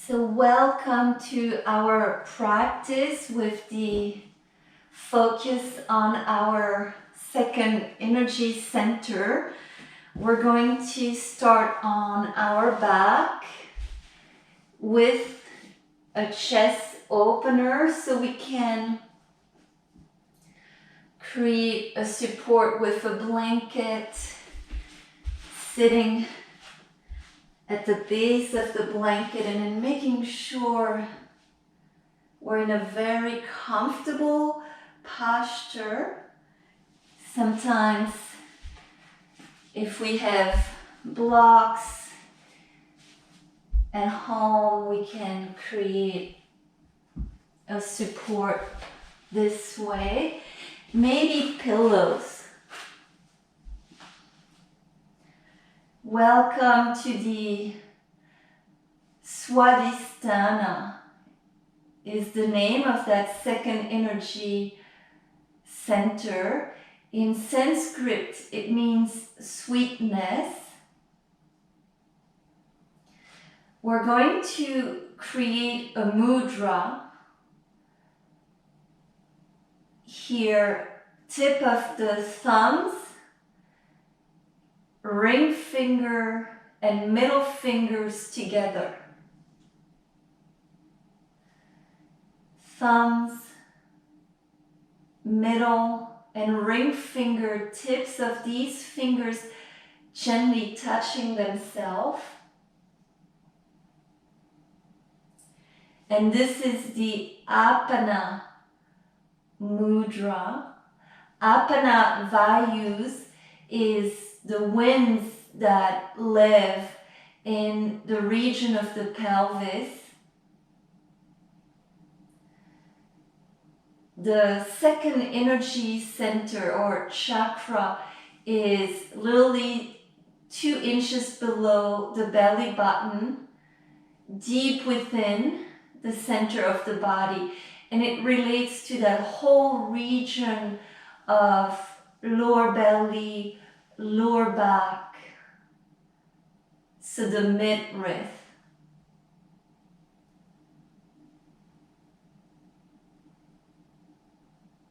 So welcome to our practice with the focus on our second energy center. We're going to start on our back with a chest opener so we can create a support with a blanket, sitting at the base of the blanket and then making sure we're in a very comfortable posture. Sometimes if we have blocks at home, we can create a support this way. Maybe pillows. Welcome to the Svadhisthana is the name of that second energy center. In Sanskrit, it means sweetness. We're going to create a mudra here, tip of the thumbs, ring finger and middle fingers together. Thumbs, middle and ring finger tips of these fingers gently touching themselves. And this is the Apana mudra. Apana Vayus is the winds that live in the region of the pelvis. The second energy center or chakra is literally 2 inches below the belly button, deep within the center of the body, and it relates to that whole region of lower belly, lower back, so the midriff.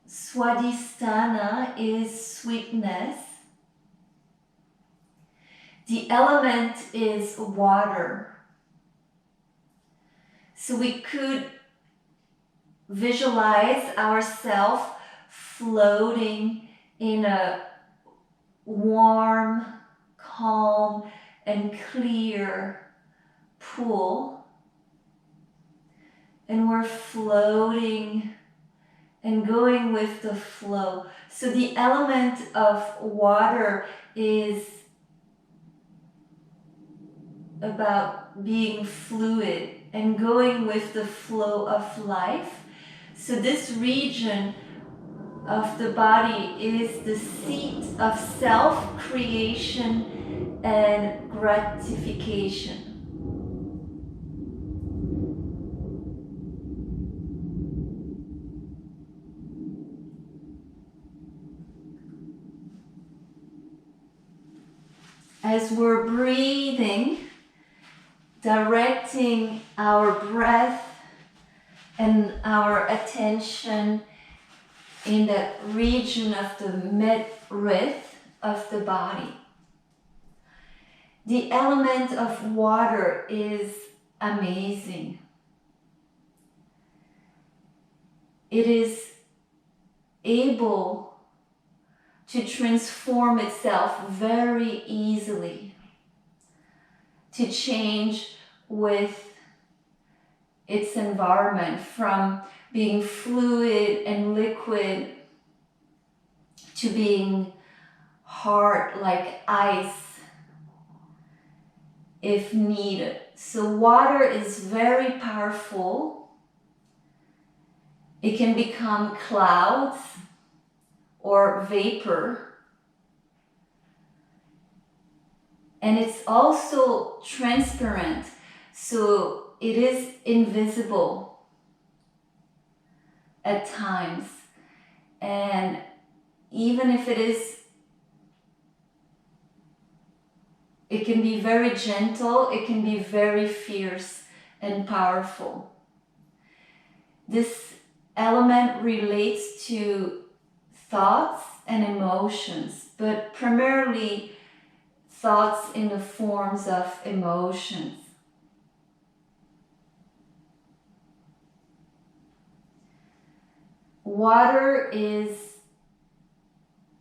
Svadhisthana is sweetness. The element is water. So we could visualize ourselves floating in a warm, calm, and clear pool. And we're floating and going with the flow. So the element of water is about being fluid and going with the flow of life. So this region of the body is the seat of self-creation and gratification. As we're breathing, directing our breath and our attention in that region of the midriff of the body. The element of water is amazing. It is able to transform itself very easily, to change with its environment from being fluid and liquid to being hard like ice if needed. So water is very powerful. It can become clouds or vapor. And it's also transparent, so it is invisible at times. And even if it can be very gentle, it can be very fierce and powerful. This element relates to thoughts and emotions, but primarily thoughts in the forms of emotions. Water is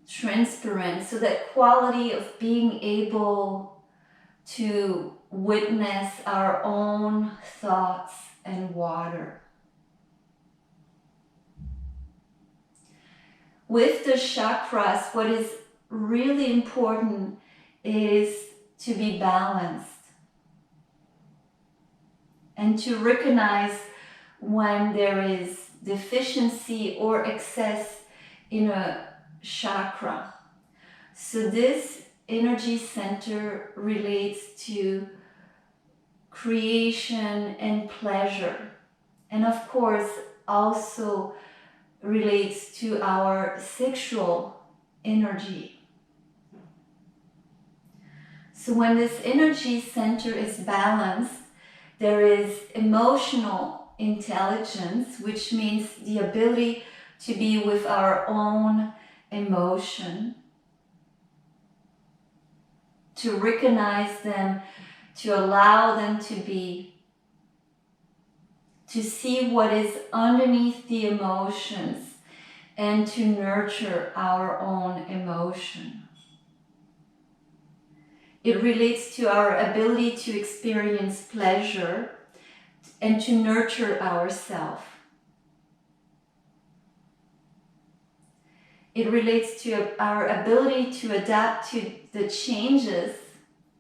transparent, so that quality of being able to witness our own thoughts and water. With the chakras, what is really important is to be balanced and to recognize when there is deficiency or excess in a chakra. So this energy center relates to creation and pleasure, and of course also relates to our sexual energy. So when this energy center is balanced, there is emotional intelligence, which means the ability to be with our own emotion, to recognize them, to allow them to be, to see what is underneath the emotions, and to nurture our own emotion. It relates to our ability to experience pleasure and to nurture ourselves. It relates to our ability to adapt to the changes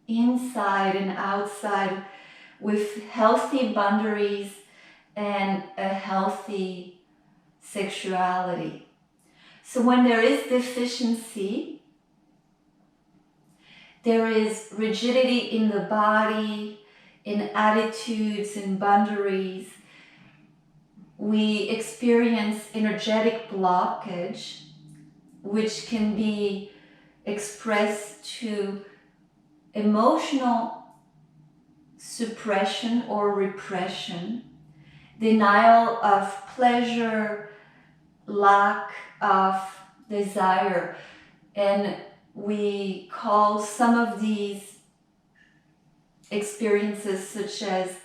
inside and outside with healthy boundaries and a healthy sexuality. So when there is deficiency, there is rigidity in the body, in attitudes and boundaries. We experience energetic blockage, which can be expressed to emotional suppression or repression, denial of pleasure, lack of desire. And we call some of these experiences such as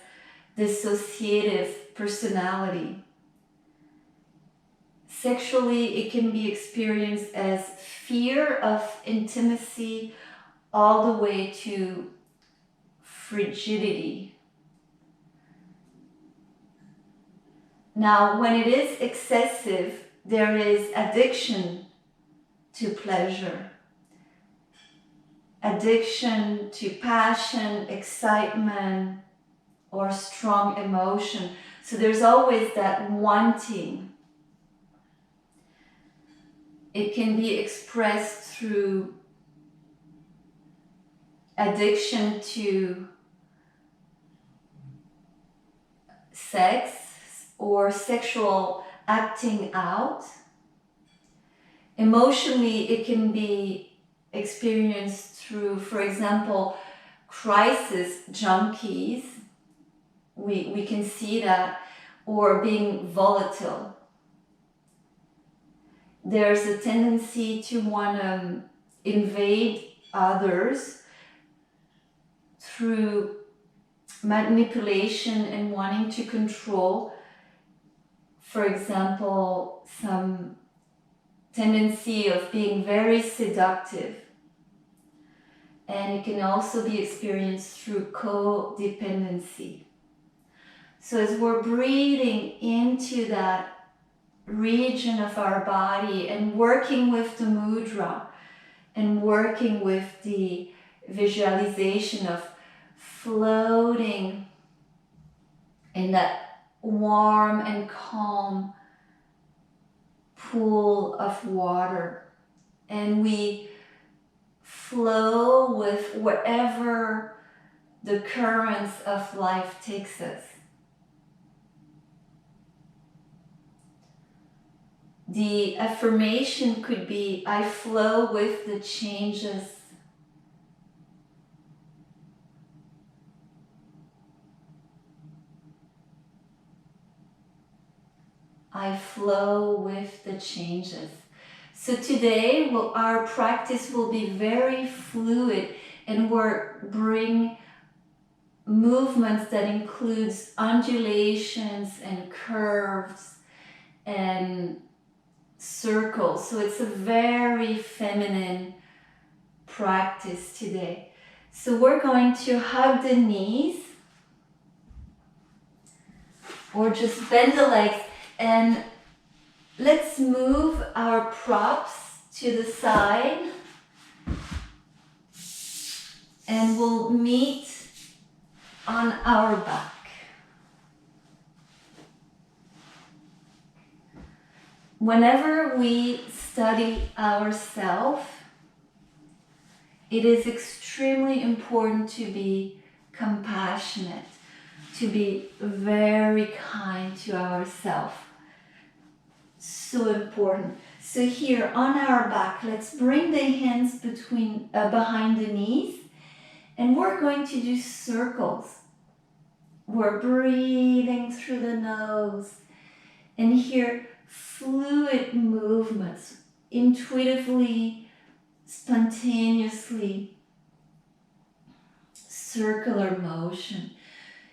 dissociative personality. Sexually, it can be experienced as fear of intimacy all the way to frigidity. Now, when it is excessive, there is addiction to pleasure, addiction to passion, excitement, or strong emotion. So there's always that wanting. It can be expressed through addiction to sex or sexual acting out. Emotionally, it can be experienced through, for example, crisis junkies. We can see that, or being volatile. There's a tendency to want to invade others through manipulation and wanting to control. For example, some tendency of being very seductive. And it can also be experienced through codependency. So as we're breathing into that region of our body and working with the mudra and working with the visualization of floating in that warm and calm pool of water, and we flow with wherever the currents of life takes us. The affirmation could be, I flow with the changes. I flow with the changes. So today our practice will be very fluid, and we'll bring movements that includes undulations and curves and circles. So it's a very feminine practice today. So we're going to hug the knees or just bend the legs, and let's move our props to the side, and we'll meet on our back. Whenever we study ourselves, it is extremely important to be compassionate, to be very kind to ourselves. So important. So here on our back, let's bring the hands behind the knees, and we're going to do circles. We're breathing through the nose, and here fluid movements, intuitively, spontaneously, circular motion.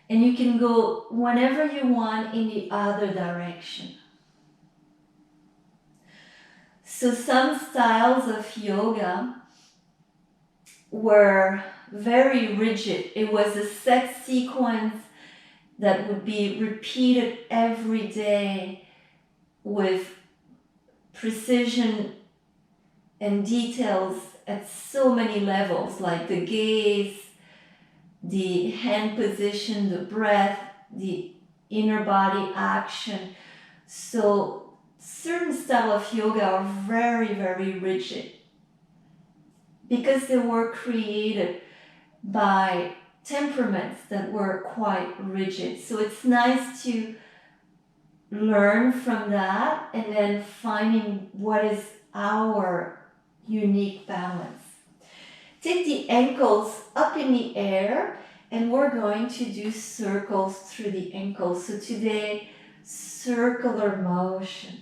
And you can go whenever you want in the other direction. So some styles of yoga were very rigid. It was a set sequence that would be repeated every day with precision and details at so many levels, like the gaze, the hand position, the breath, the inner body action. So certain style of yoga are very, very rigid because they were created by temperaments that were quite rigid. So it's nice to learn from that and then finding what is our unique balance. Take the ankles up in the air, and we're going to do circles through the ankles. So today, circular motion.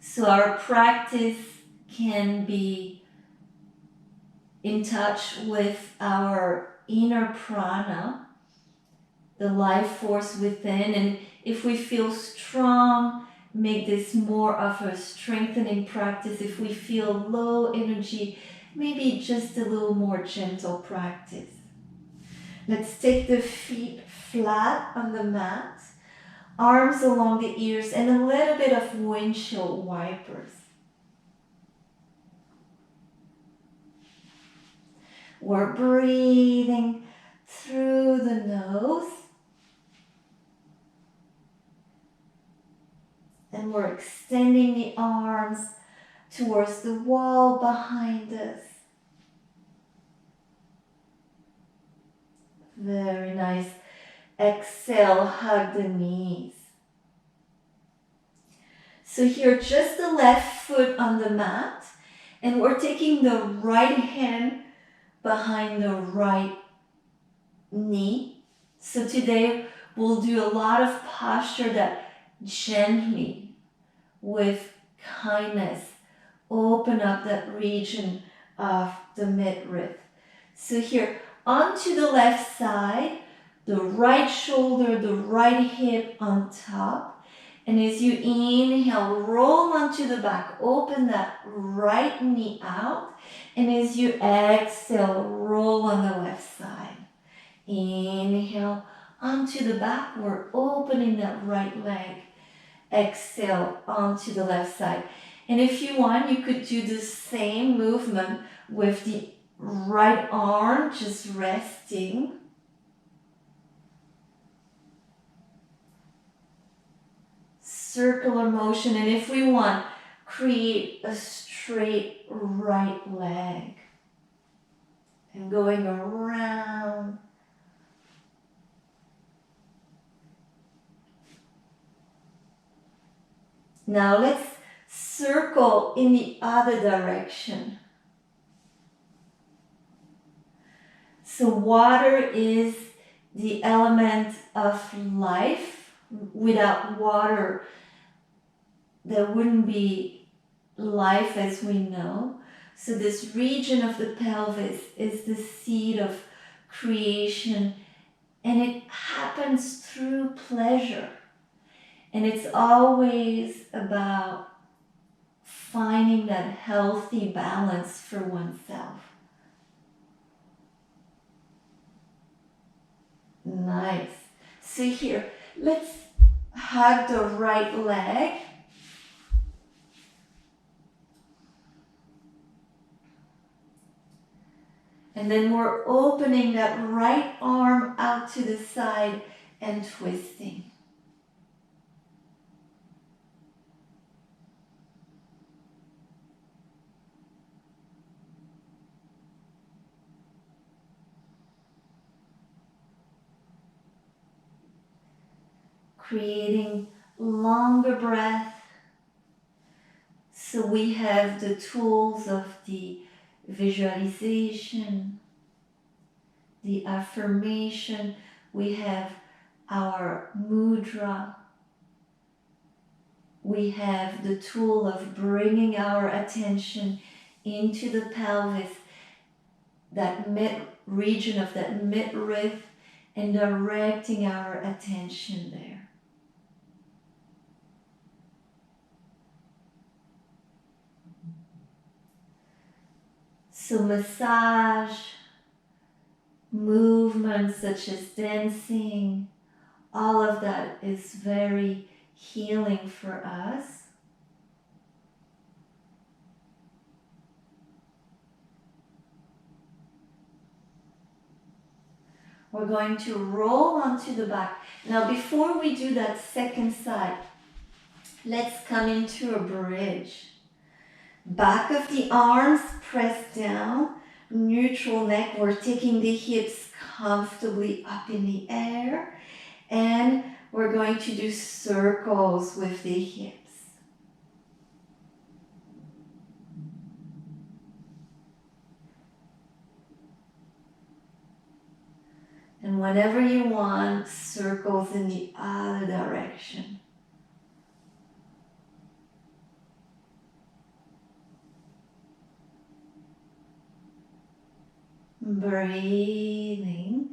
So our practice can be in touch with our inner prana, the life force within, and if we feel strong, make this more of a strengthening practice. If we feel low energy, maybe just a little more gentle practice. Let's take the feet flat on the mat, arms along the ears, and a little bit of windshield wipers. We're breathing through the nose, and we're extending the arms towards the wall behind us. Very nice. Exhale, hug the knees. So here, just the left foot on the mat, and we're taking the right hand behind the right knee. So today we'll do a lot of posture that gently, with kindness, open up that region of the midriff. So here, onto the left side, the right shoulder, the right hip on top. And as you inhale, roll onto the back, open that right knee out. And as you exhale, roll on the left side. Inhale, onto the back, we're opening that right leg. Exhale, onto the left side. And if you want, you could do the same movement with the right arm just resting. Circular motion, and if we want, create a straight right leg. And going around. Now let's circle in the other direction. So water is the element of life. Without water, there wouldn't be life as we know. So this region of the pelvis is the seat of creation, and it happens through pleasure. And it's always about finding that healthy balance for oneself. Nice. So here, let's hug the right leg. And then we're opening that right arm out to the side and twisting. Creating longer breath. So we have the tools of the visualization, the affirmation. We have our mudra. We have the tool of bringing our attention into the pelvis, that mid region of that midriff, and directing our attention there. So massage, movements such as dancing, all of that is very healing for us. We're going to roll onto the back. Now before we do that second side, let's come into a bridge. Back of the arms pressed down, neutral neck. We're taking the hips comfortably up in the air, and we're going to do circles with the hips. And whenever you want, circles in the other direction. Breathing.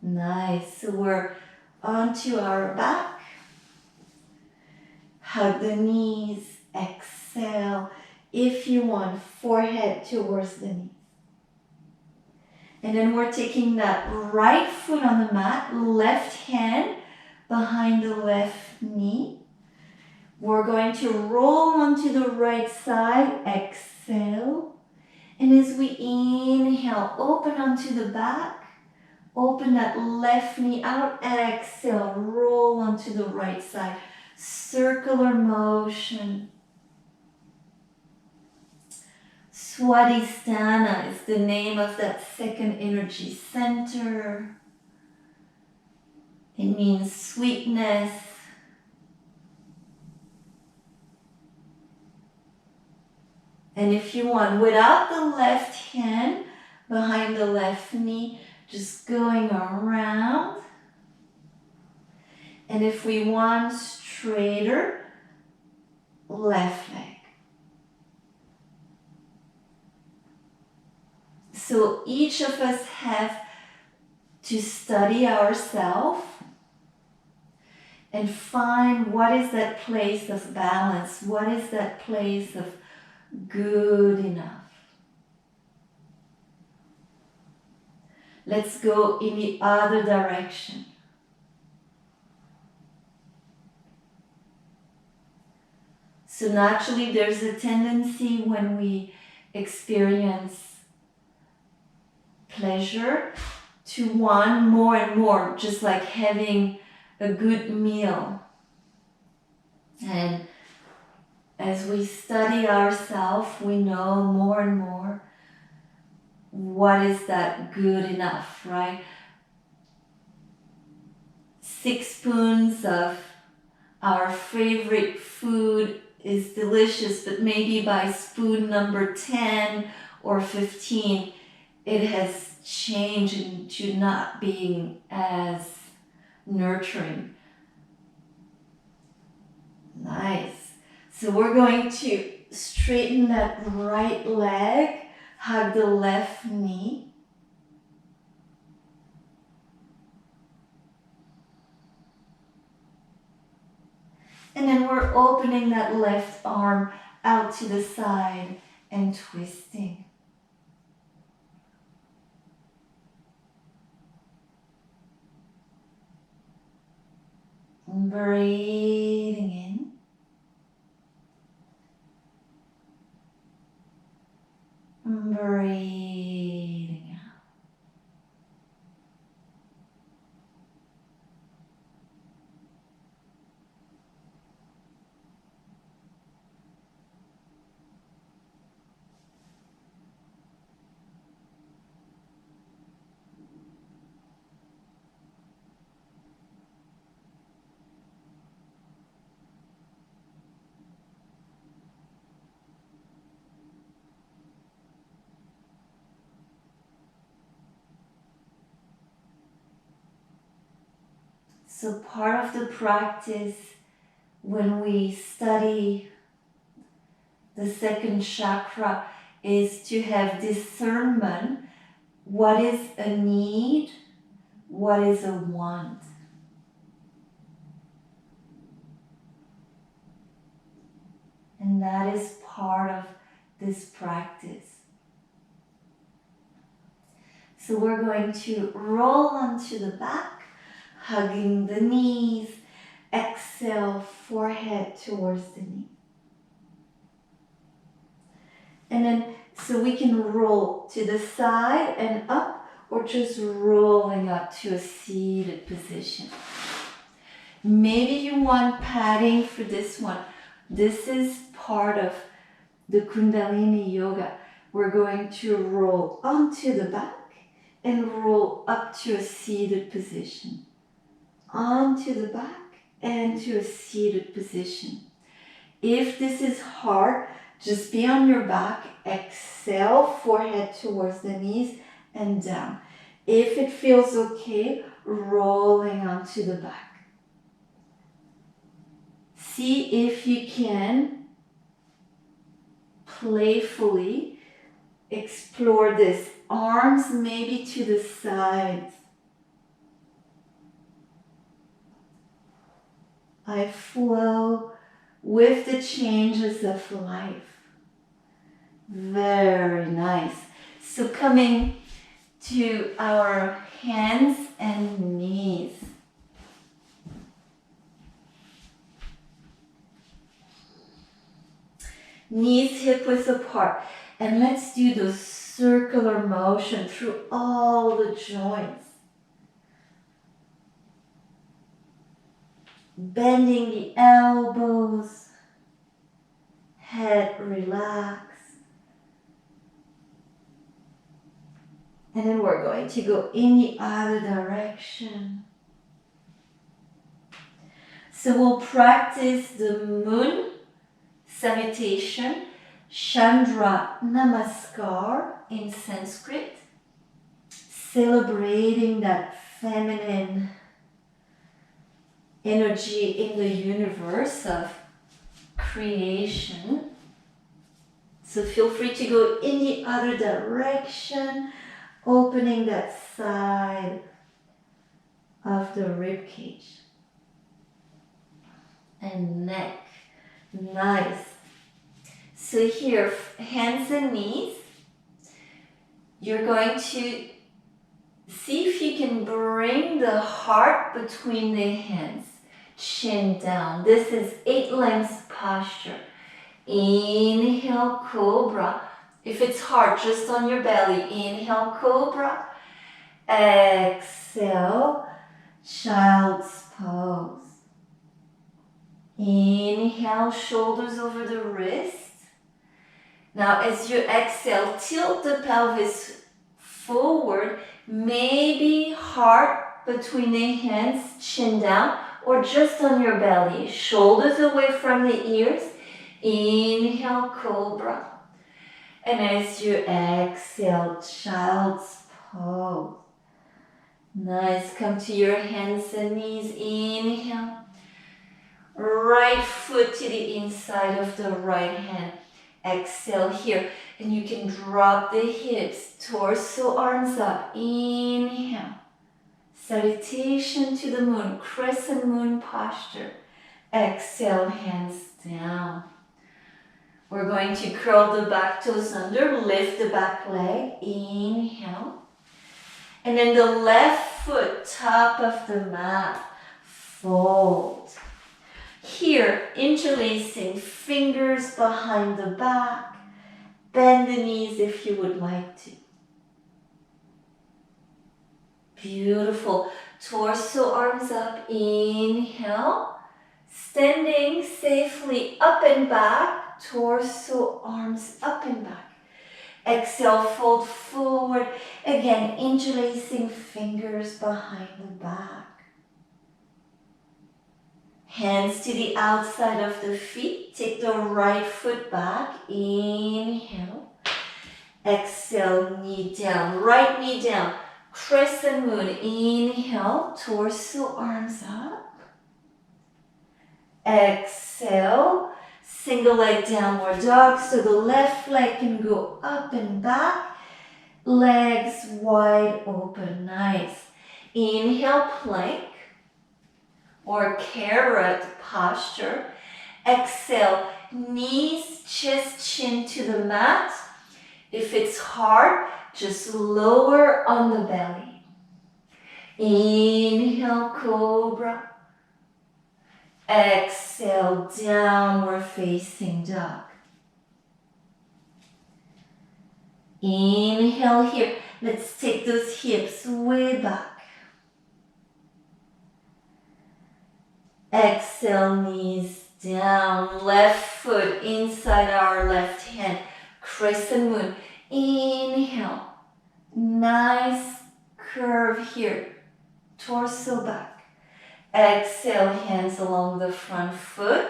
Nice. So we're onto our back. Hug the knees. Exhale. If you want, forehead towards the knees. And then we're taking that right foot on the mat, left hand behind the left knee. We're going to roll onto the right side, exhale. And as we inhale, open onto the back, open that left knee out, exhale, roll onto the right side. Circular motion. Svadhisthana is the name of that second energy center. It means sweetness. And if you want, without the left hand behind the left knee, just going around. And if we want, straighter, left leg. So each of us have to study ourselves and find what is that place of balance, what is that place of good enough. Let's go in the other direction. So naturally there's a tendency when we experience pleasure to want more and more, just like having a good meal. And as we study ourselves, we know more and more what is that good enough, right? 6 spoons of our favorite food is delicious, but maybe by spoon number 10 or 15, it has changed into not being as nurturing. Nice. So we're going to straighten that right leg, hug the left knee. And then we're opening that left arm out to the side and twisting. Breathing in. Breathing out. So part of the practice when we study the second chakra is to have discernment. What is a need? What is a want? And that is part of this practice. So we're going to roll onto the back, hugging the knees. Exhale, forehead towards the knee. And then, so we can roll to the side and up, or just rolling up to a seated position. Maybe you want padding for this one. This is part of the Kundalini Yoga. We're going to roll onto the back and roll up to a seated position. Onto the back and to a seated position. If this is hard, just be on your back. Exhale, forehead towards the knees and down. If it feels okay, rolling onto the back. See if you can playfully explore this. Arms maybe to the sides. I flow with the changes of life. Very nice. So coming to our hands and knees. Knees hip width apart. And let's do the circular motion through all the joints. Bending the elbows, head relax. And then we're going to go in the other direction. So we'll practice the moon salutation, Chandra Namaskar in Sanskrit, celebrating that feminine energy in the universe of creation. So feel free to go in the other direction, opening that side of the rib cage and neck. Nice. So here, hands and knees. You're going to see if you can bring the heart between the hands. Chin down. This is 8 lengths posture. Inhale, cobra. If it's hard, just on your belly. Inhale, cobra. Exhale, child's pose. Inhale, shoulders over the wrist. Now as you exhale, tilt the pelvis forward. Maybe heart between the hands, chin down, or just on your belly. Shoulders away from the ears. Inhale, cobra. And as you exhale, child's pose. Nice. Come to your hands and knees. Inhale. Right foot to the inside of the right hand. Exhale here. And you can drop the hips, torso, arms up. Inhale. Salutation to the moon, crescent moon posture. Exhale, hands down. We're going to curl the back toes under, lift the back leg. Inhale. And then the left foot, top of the mat, fold. Here, interlacing fingers behind the back. Bend the knees if you would like to. Beautiful. Torso, arms up. Inhale. Standing safely up and back. Torso, arms up and back. Exhale, fold forward. Again, interlacing fingers behind the back. Hands to the outside of the feet. Take the right foot back. Inhale. Exhale, knee down. Right knee down. Crescent moon. Inhale. Torso, arms up. Exhale. Single leg downward dog. So the left leg can go up and back. Legs wide open. Nice. Inhale, plank or carrot posture. Exhale, knees, chest, chin to the mat. If it's hard, just lower on the belly. Inhale, cobra. Exhale, downward facing dog. Inhale here. Let's take those hips way back. Exhale, knees down. Left foot inside our left hand. Crescent moon. Inhale. Nice curve here. Torso back. Exhale, hands along the front foot.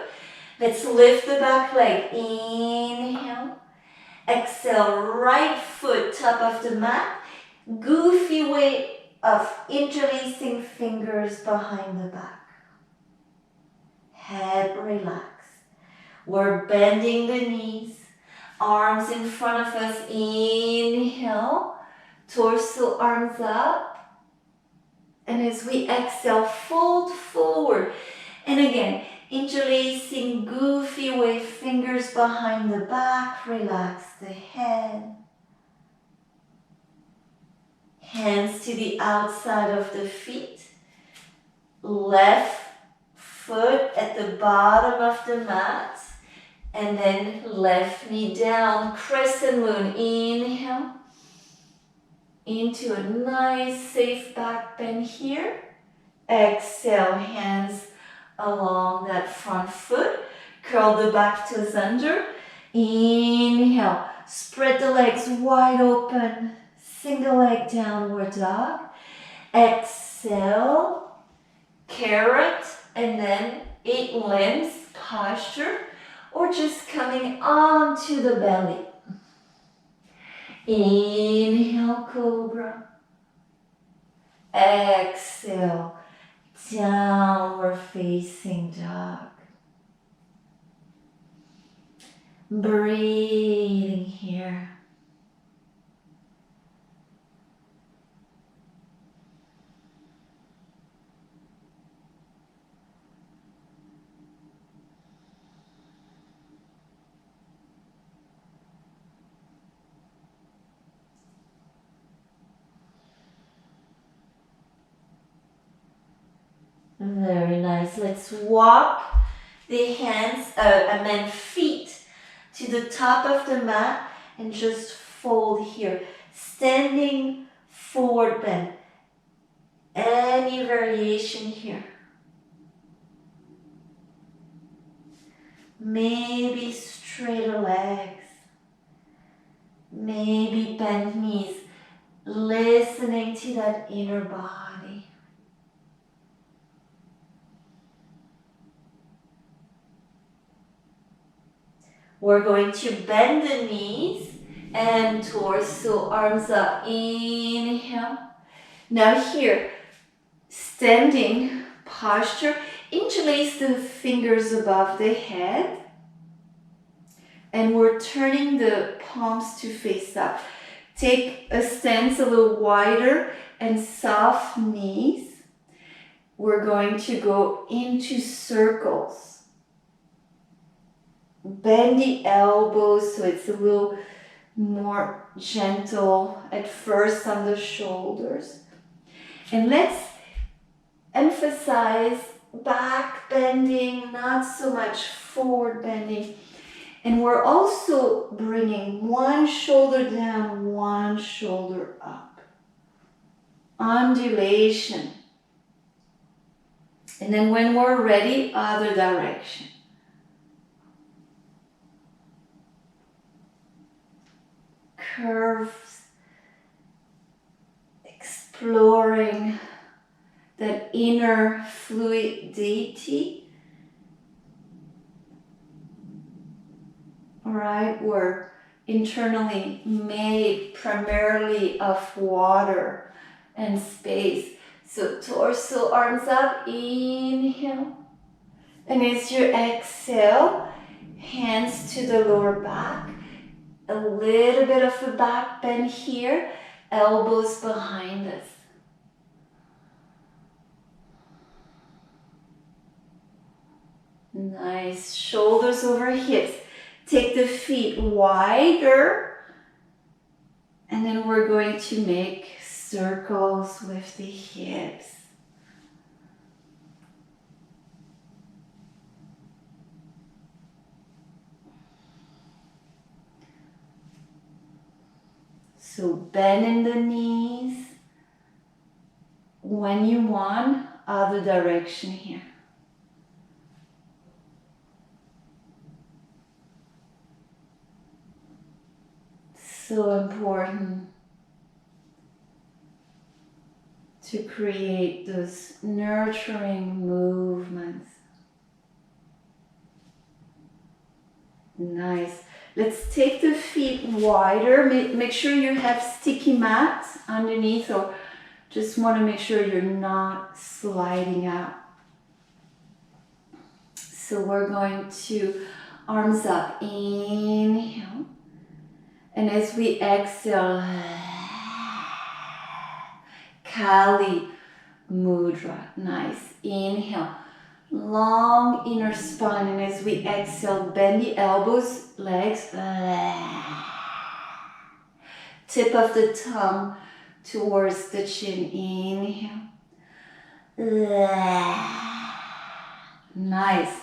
Let's lift the back leg. Inhale. Exhale, right foot, top of the mat. Goofy way of interlacing fingers behind the back. Head relax. We're bending the knees. Arms in front of us. Inhale. Torso, arms up. And as we exhale, fold forward. And again, interlacing goofy way, fingers behind the back. Relax the head. Hands to the outside of the feet. Left foot at the bottom of the mat. And then left knee down. Crescent moon. Inhale. Into a nice safe back bend here. Exhale, hands along that front foot. Curl the back toes under. Inhale. Spread the legs wide open. Single leg downward dog. Exhale. Carrot. And then 8 limbs posture. Or just coming onto the belly. Inhale, cobra. Exhale, downward facing dog. Breathing here. Very nice. Let's walk the hands, feet to the top of the mat and just fold here. Standing forward bend. Any variation here. Maybe straighter legs. Maybe bent knees. Listening to that inner body. We're going to bend the knees and torso, arms up. Inhale. Now here, standing posture. Interlace the fingers above the head. And we're turning the palms to face up. Take a stance a little wider and soft knees. We're going to go into circles. Bend the elbows so it's a little more gentle at first on the shoulders. And let's emphasize back bending, not so much forward bending. And we're also bringing one shoulder down, one shoulder up. Undulation. And then when we're ready, other direction. Curves. Exploring that inner fluidity. All right, we're internally made primarily of water and space. So torso, arms up, inhale. And as you exhale, hands to the lower back. A little bit of a back bend here, elbows behind us. Nice, shoulders over hips. Take the feet wider. And then we're going to make circles with the hips. So bend in the knees. When you want, other direction here. So important to create those nurturing movements. Nice. Let's take the feet wider. Make sure you have sticky mats underneath, or just want to make sure you're not sliding out. So we're going to arms up. Inhale. And as we exhale, Kali Mudra. Nice. Inhale. Long inner spine, and as we exhale, bend the elbows, legs. Tip of the tongue towards the chin. Inhale. Nice.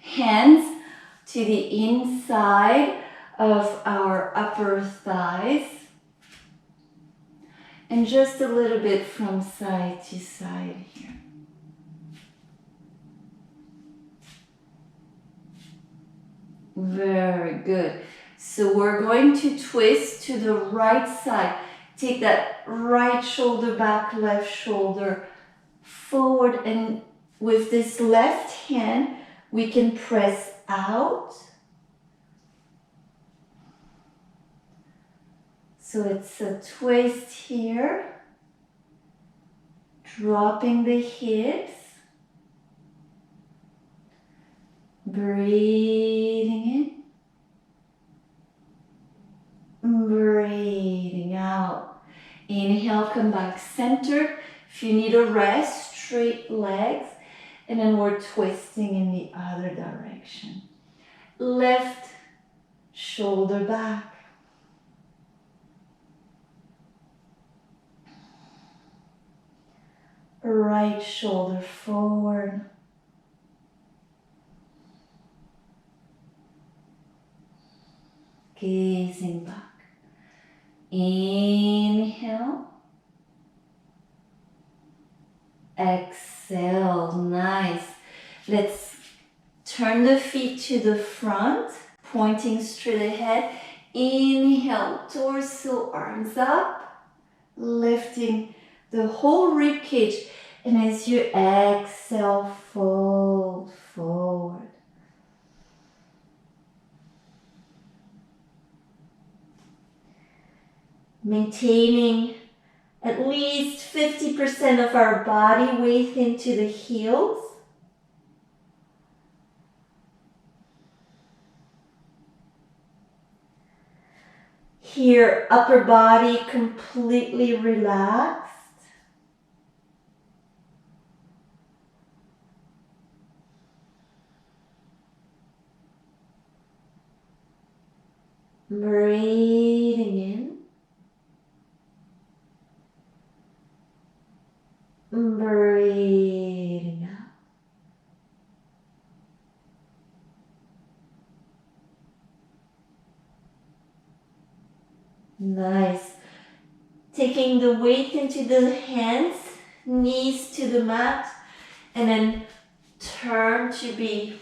Hands to the inside of our upper thighs. And just a little bit from side to side here. Very good. So we're going to twist to the right side. Take that right shoulder back, left shoulder forward, and with this left hand, we can press out. So it's a twist here, dropping the hips. Breathing in, breathing out. Inhale, come back centered. If you need a rest, straight legs. And then we're twisting in the other direction. Left shoulder back. Right shoulder forward. Gazing back. Inhale. Exhale. Nice. Let's turn the feet to the front, pointing straight ahead. Inhale, torso, arms up, lifting the whole rib cage. And as you exhale, fold forward. Maintaining at least 50% of our body weight into the heels. Here, upper body completely relaxed. Breathing in. Breathing out. Nice. Taking the weight into the hands, knees to the mat, and then turn to be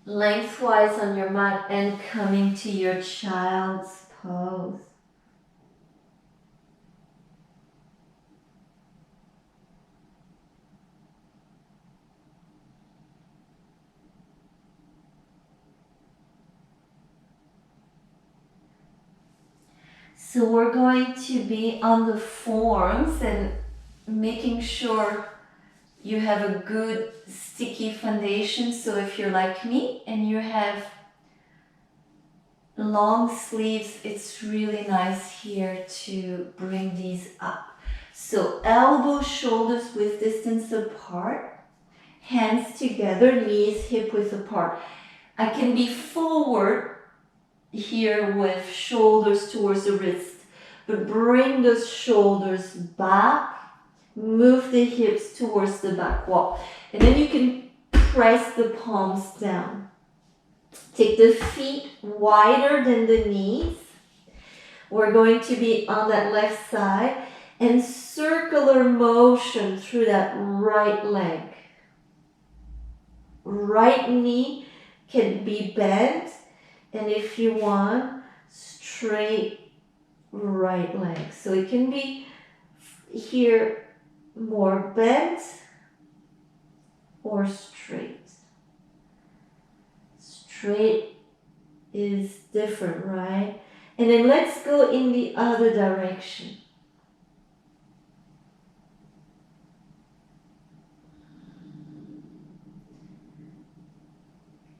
lengthwise on your mat and coming to your child's pose. So we're going to be on the forms and making sure you have a good sticky foundation. So if you're like me and you have long sleeves, it's really nice here to bring these up. So elbows, shoulders width distance apart, hands together, knees hip width apart. I can be forward here with shoulders towards the wrist, but bring those shoulders back, move the hips towards the back wall, and then you can press the palms down. Take the feet wider than the knees. We're going to be on that left side and circular motion through that right leg. Right knee can be bent, and if you want, straight right leg. So it can be here more bent or straight. Straight is different, right? And then let's go in the other direction.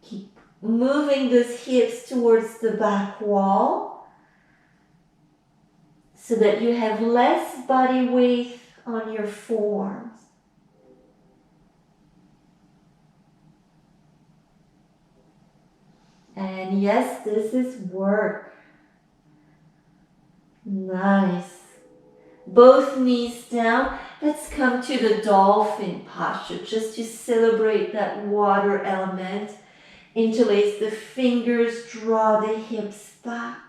Keep moving those hips towards the back wall so that you have less body weight on your forearms. And yes, this is work. Nice. Both knees down. Let's come to the dolphin posture just to celebrate that water element. Interlace the fingers, draw the hips back.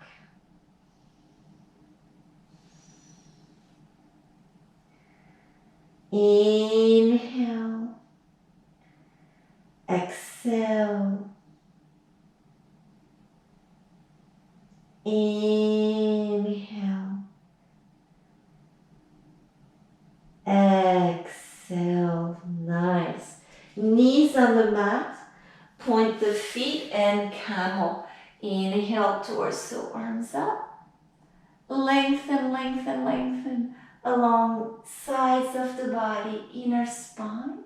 Inhale. Exhale. Inhale. Exhale. Nice. Knees on the mat. Point the feet and camel. Inhale, torso, arms up. Lengthen, lengthen, lengthen along sides of the body, inner spine.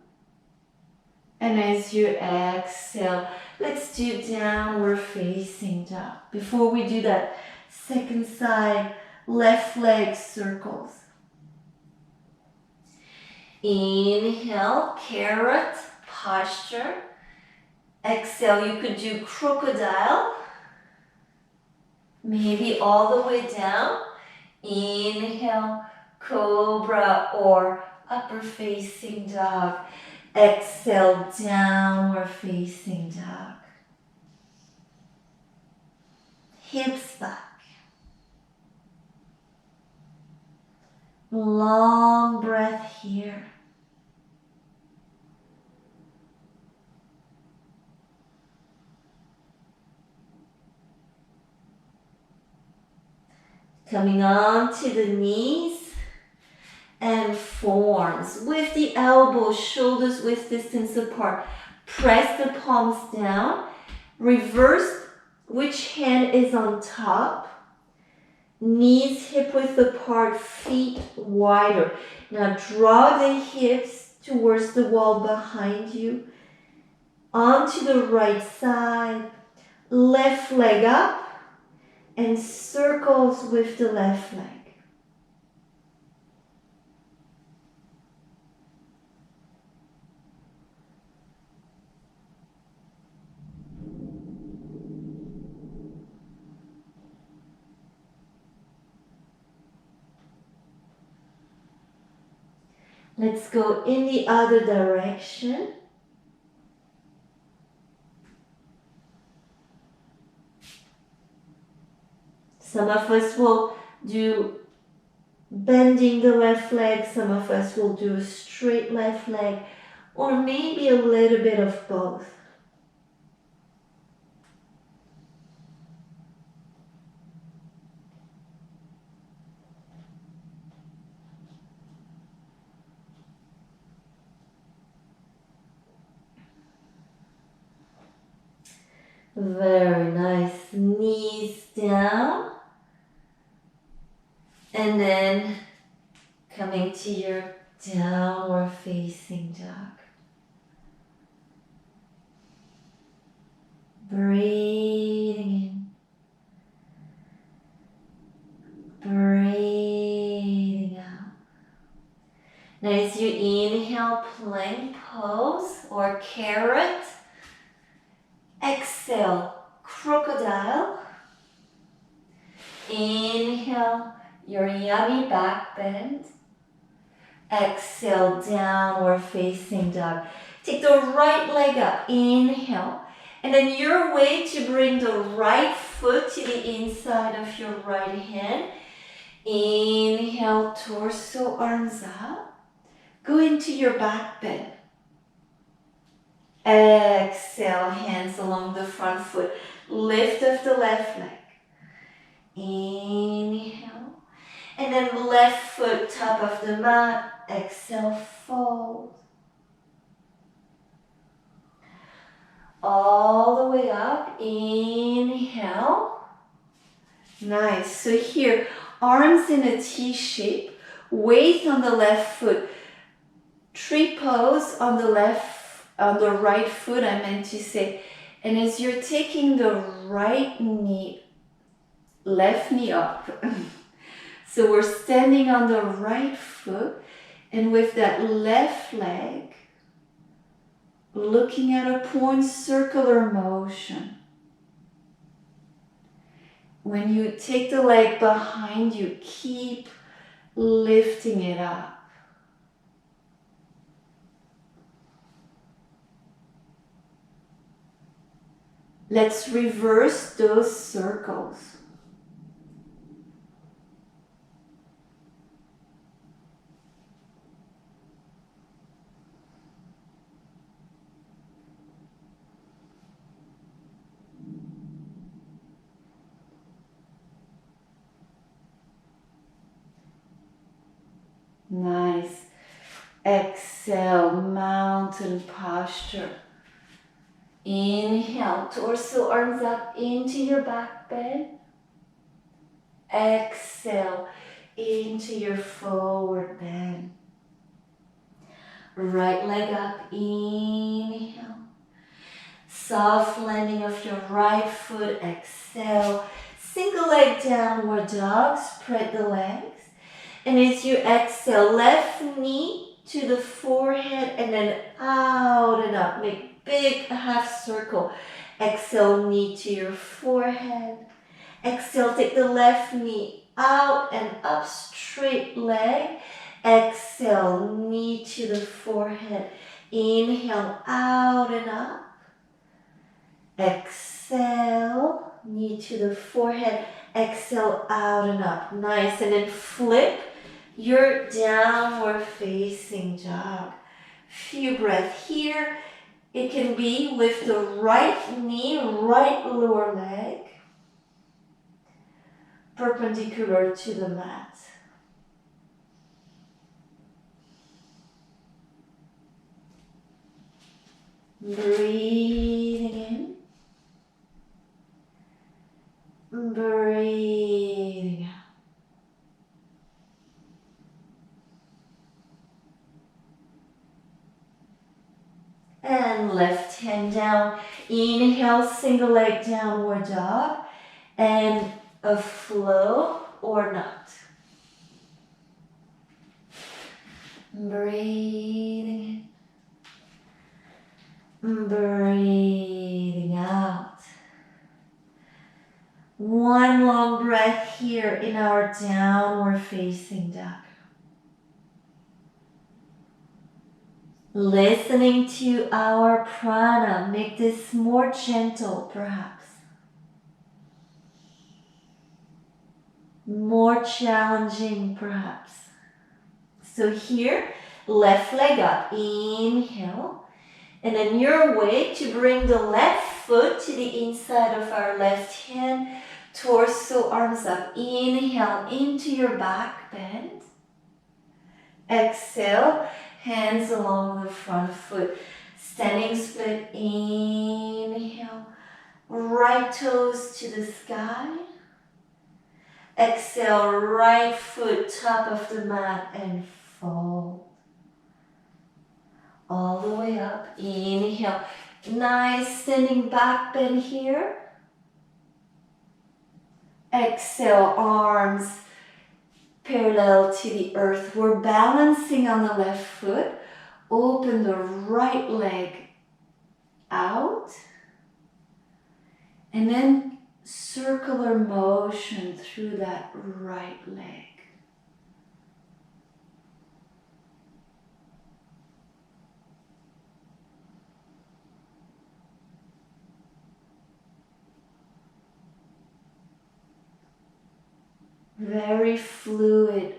And as you exhale, let's do downward facing dog. Before we do that, second side, left leg circles. Inhale, carrot posture. Exhale, you could do crocodile. Maybe all the way down. Inhale, cobra or upper facing dog. Exhale, downward facing dog. Hips back. Long breath here. Coming on to the knees and forearms with the elbows, shoulders width distance apart. Press the palms down. Reverse which hand is on top. Knees hip width apart, feet wider. Now draw the hips towards the wall behind you. Onto the right side. Left leg up and circles with the left leg. Let's go in the other direction. Some of us will do bending the left leg, some of us will do a straight left leg, or maybe a little bit of both. Very nice. Knees down. And then coming to your downward facing dog. Breathing in. Breathing out. Now as you inhale, plank pose or carrot. Exhale, crocodile. Inhale, your yummy back bend. Exhale, downward facing dog. Take the right leg up. Inhale. And then your way to bring the right foot to the inside of your right hand. Inhale, torso, arms up. Go into your back bend. Exhale, hands along the front foot. Lift of the left leg. Inhale. And then left foot top of the mat. Exhale, fold. All the way up. Inhale. Nice. So here, arms in a T shape. Weight on the left foot. Tree pose on the right foot, I meant to say. And as you're taking the right knee, left knee up. So we're standing on the right foot, and with that left leg, looking at a point, circular motion. When you take the leg behind you, keep lifting it up. Let's reverse those circles. Nice. Exhale, mountain posture. Inhale, torso, arms up into your back bend. Exhale, into your forward bend. Right leg up, inhale. Soft landing of your right foot, exhale. Single leg downward dog, spread the legs. And as you exhale, left knee to the forehead and then out and up. Make big half circle. Exhale, knee to your forehead. Exhale, take the left knee out and up, straight leg. Exhale, knee to the forehead. Inhale, out and up. Exhale, knee to the forehead. Exhale, out and up. Nice. And then flip your downward facing dog. Few breaths here. It can be with the right knee, right lower leg, perpendicular to the mat. Breathing in, breathing out. And left hand down. Inhale, single leg downward dog. And a flow or not. Breathing in. Breathing out. One long breath here in our downward facing dog. Listening to our prana, make this more gentle perhaps. More challenging perhaps. So here, left leg up, inhale. And then your way to bring the left foot to the inside of our left hand, torso, arms up. Inhale into your back bend. Exhale, hands along the front foot. Standing split, inhale. Right toes to the sky. Exhale, right foot top of the mat and fold. All the way up, inhale. Nice standing back bend here. Exhale, arms parallel to the earth. We're balancing on the left foot. Open the right leg out. And then circular motion through that right leg. Very fluid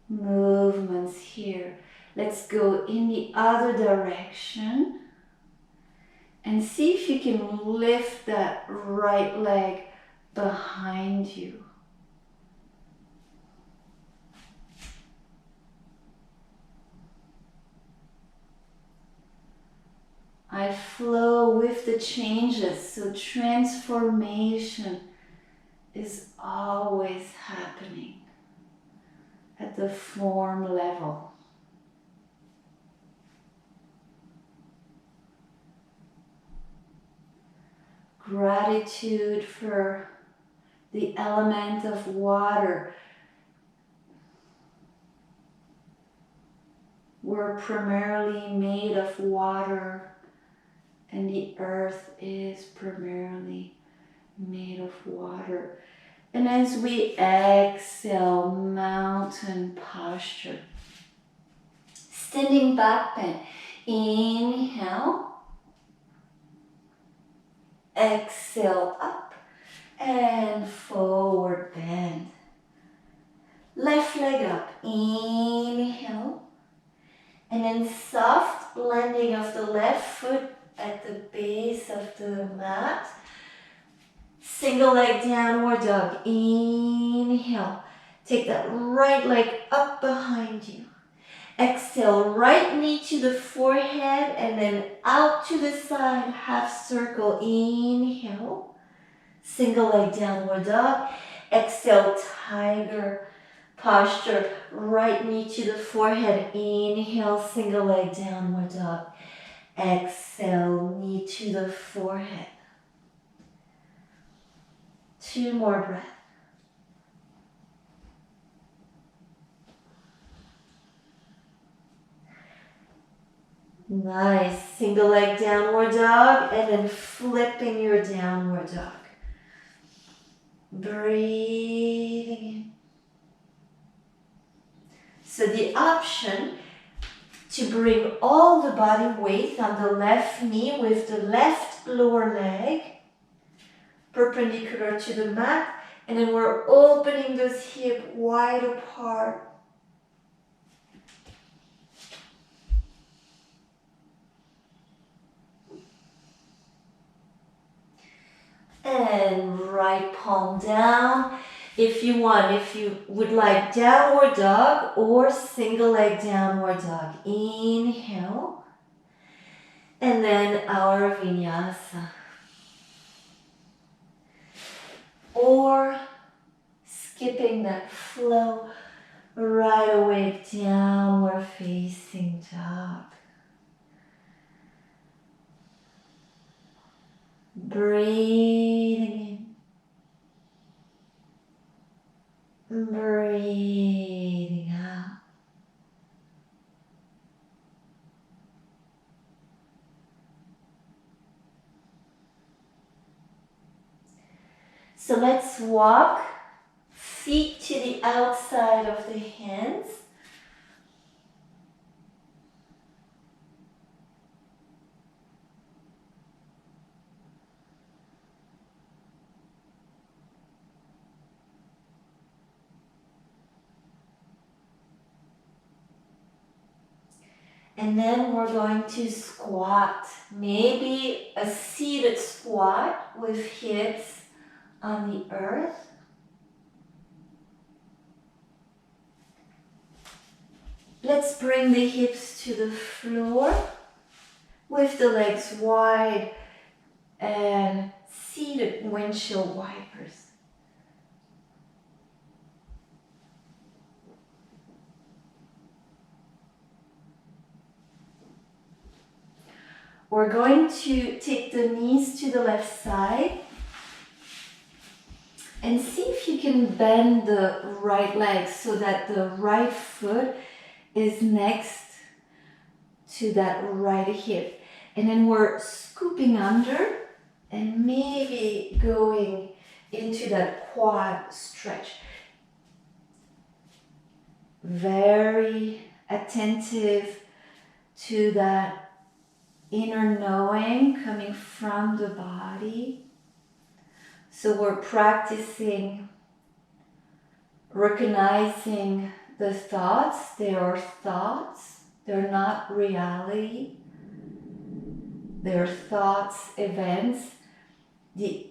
movements here. Let's go in the other direction and see if you can lift that right leg behind you. I flow with the changes, so transformation is always happening at the form level. Gratitude for the element of water. We're primarily made of water, and the earth is primarily made of water. And as we exhale, mountain posture. Standing back bend. Inhale. Exhale up and forward bend. Left leg up. Inhale. And then soft landing of the left foot at the base of the mat. Single leg downward dog. Inhale. Take that right leg up behind you. Exhale, right knee to the forehead and then out to the side, half circle. Inhale. Single leg downward dog. Exhale, tiger posture. Right knee to the forehead. Inhale, single leg downward dog. Exhale, knee to the forehead. 2 more breaths. Nice. Single leg downward dog and then flipping your downward dog. Breathing in. So the option to bring all the body weight on the left knee with the left lower leg perpendicular to the mat, and then we're opening those hips wide apart. And right palm down. If you want, if you would like downward dog or single leg downward dog. Inhale. And then our vinyasa. Or skipping that flow right away, downward facing dog. breathing in, breathing out. So let's walk feet to the outside of the hands. And then we're going to squat, maybe a seated squat with hips on the earth. Let's bring the hips to the floor with the legs wide and seated windshield wipers. We're going to take the knees to the left side and see if you can bend the right leg so that the right foot is next to that right hip. And then we're scooping under and maybe going into that quad stretch. Very attentive to that inner knowing coming from the body. So we're practicing recognizing the thoughts. They are thoughts. They're not reality. They're thoughts, events. The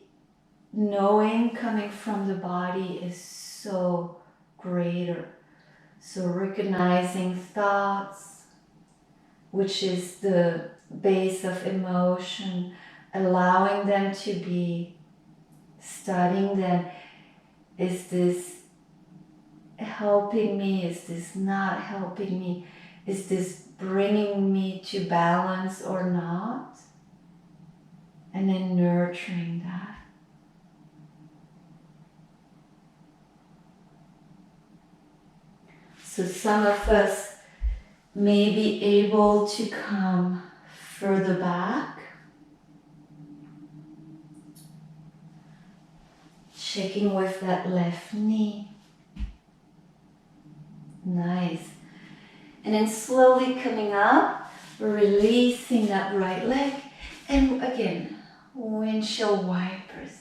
knowing coming from the body is so greater. So recognizing thoughts, which is the base of emotion, allowing them to be, studying them. Is this helping me? Is this not helping me? Is this bringing me to balance or not? And then nurturing that. So some of us may be able to come further back. Checking with that left knee. Nice. And then slowly coming up, releasing that right leg. And again, windshield wipers.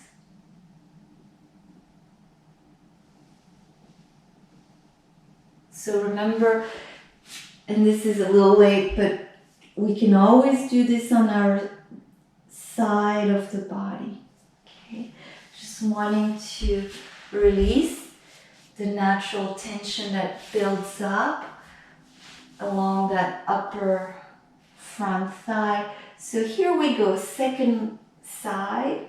So remember, and this is a little late, but we can always do this on our side of the body. Okay, just wanting to release the natural tension that builds up along that upper front thigh. So here we go, second side.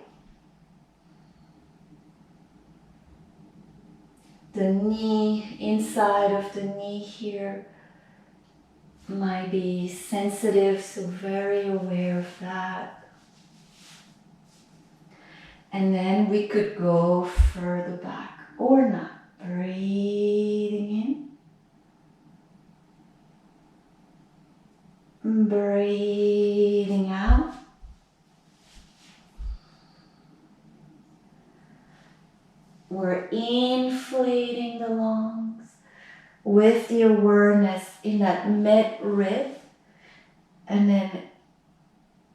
The knee, inside of the knee here might be sensitive, so very aware of that. And then we could go further back or not. Breathing in. Breathing out. We're inflating the lungs with the awareness in that mid-rib, and then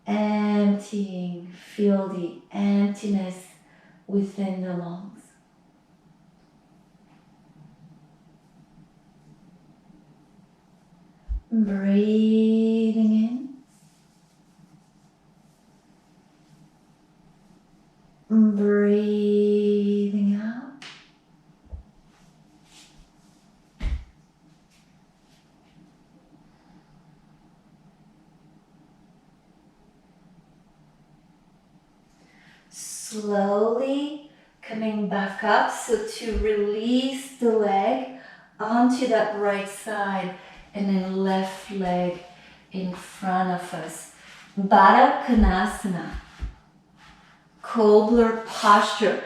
emptying. Feel the emptiness within the lungs. Breathing in. Breathing out. Slowly coming back up, so to release the leg onto that right side and then left leg in front of us. Baddha Konasana. cobbler posture.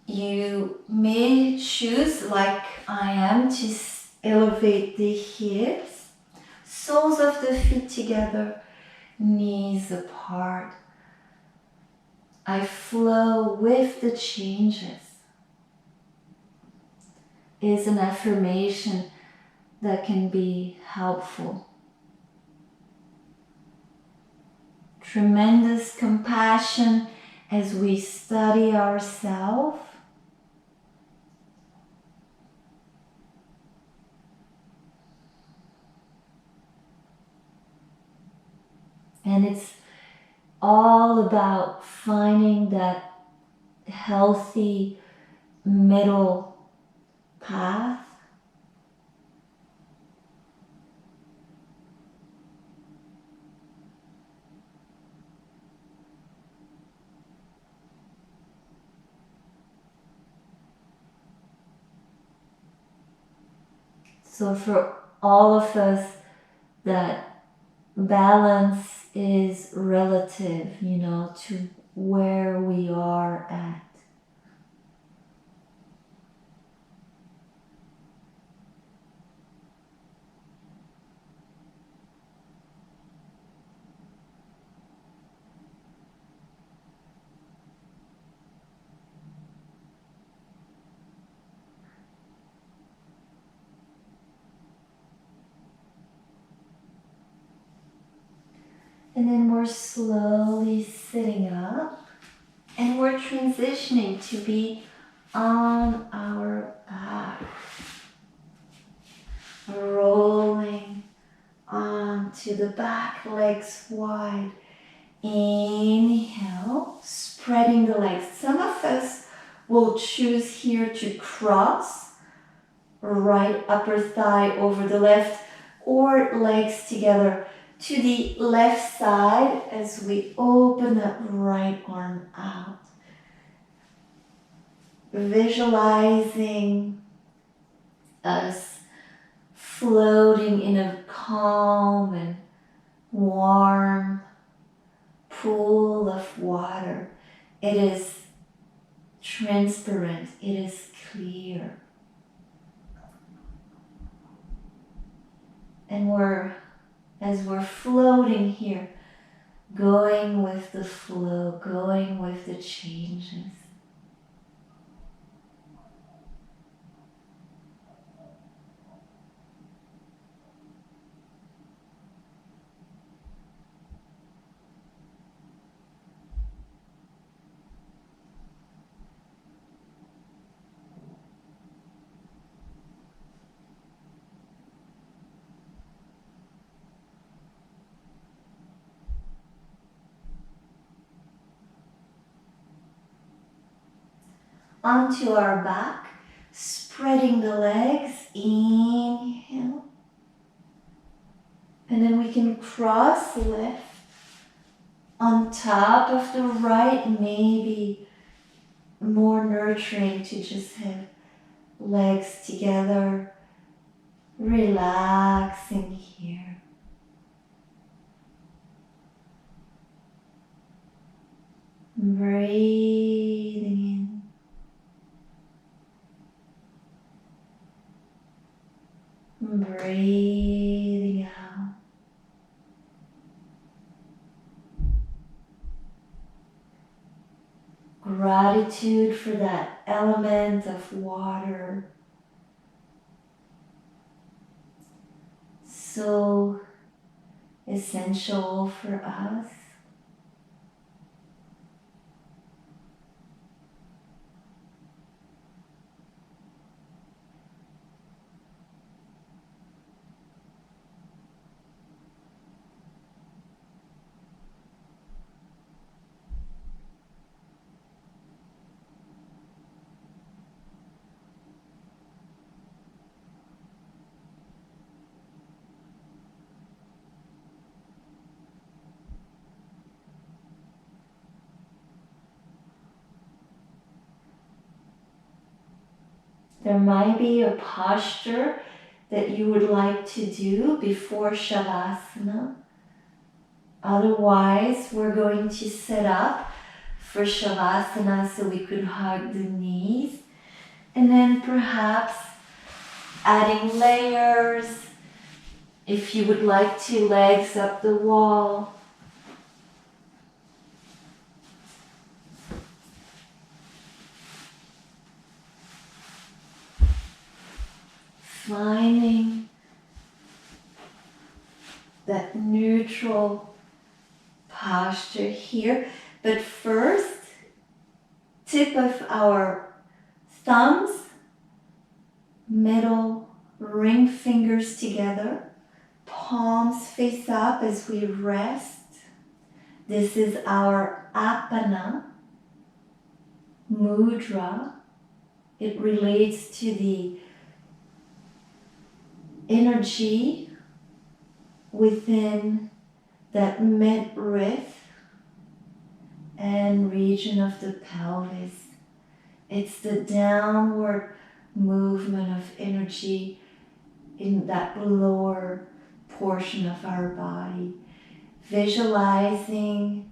You may choose, like I am, to elevate the hips, soles of the feet together, knees apart. I flow with the changes. Is an affirmation that can be helpful. Tremendous compassion as we study ourselves. And it's all about finding that healthy middle path. So for all of us, that balance is relative, to where we are at. And then we're slowly sitting up and we're transitioning to be on our back. Rolling onto the back, legs wide. Inhale, spreading the legs. Some of us will choose here to cross right upper thigh over the left or legs together to the left side as we open up right arm out. Visualizing us floating in a calm and warm pool of water. It is transparent, it is clear. And as we're floating here, going with the flow, going with the changes. Onto our back, spreading the legs, inhale. And then we can cross left on top of the right, maybe more nurturing to just have legs together, relaxing here. Breathing in. Breathing out. Gratitude for that element of water. So essential for us. There might be a posture that you would like to do before Shavasana. Otherwise, we're going to set up for Shavasana, so we could hug the knees. And then perhaps adding layers, if you would like to, legs up the wall. Finding that neutral posture here. But first, tip of our thumbs, middle ring fingers together, palms face up as we rest. This is our apana mudra. It relates to the energy within that midriff and region of the pelvis. It's the downward movement of energy in that lower portion of our body. Visualizing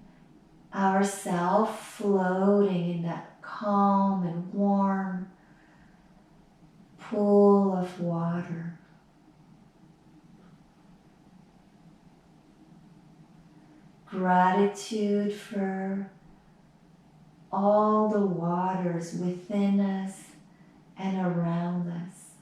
ourselves floating in that calm and warm pool of water. Gratitude for all the waters within us and around us.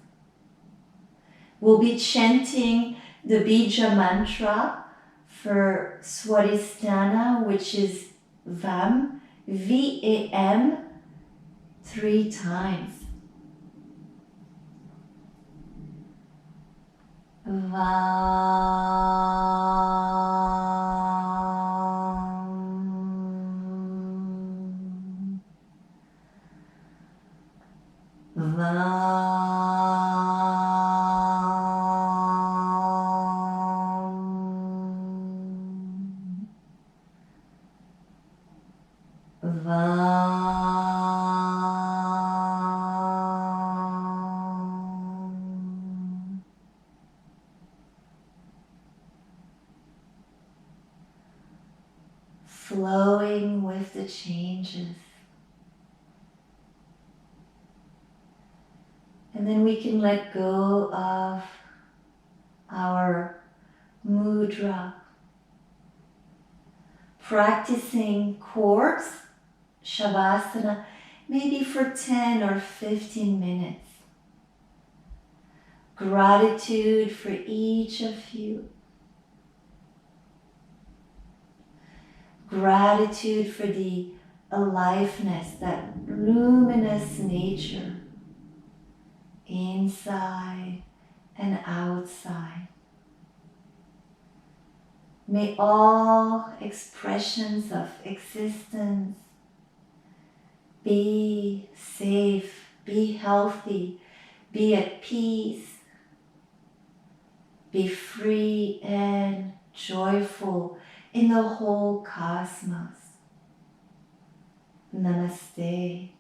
We'll be chanting the Bija mantra for Svadhisthana, which is VAM, V-A-M, 3 times. Flowing with the changes. And then we can let go of our mudra. Practicing cords, Shavasana, maybe for 10 or 15 minutes. Gratitude for each of you. Gratitude for the aliveness, that luminous nature inside and outside. May all expressions of existence be safe, be healthy, be at peace, be free and joyful in the whole cosmos. Namaste.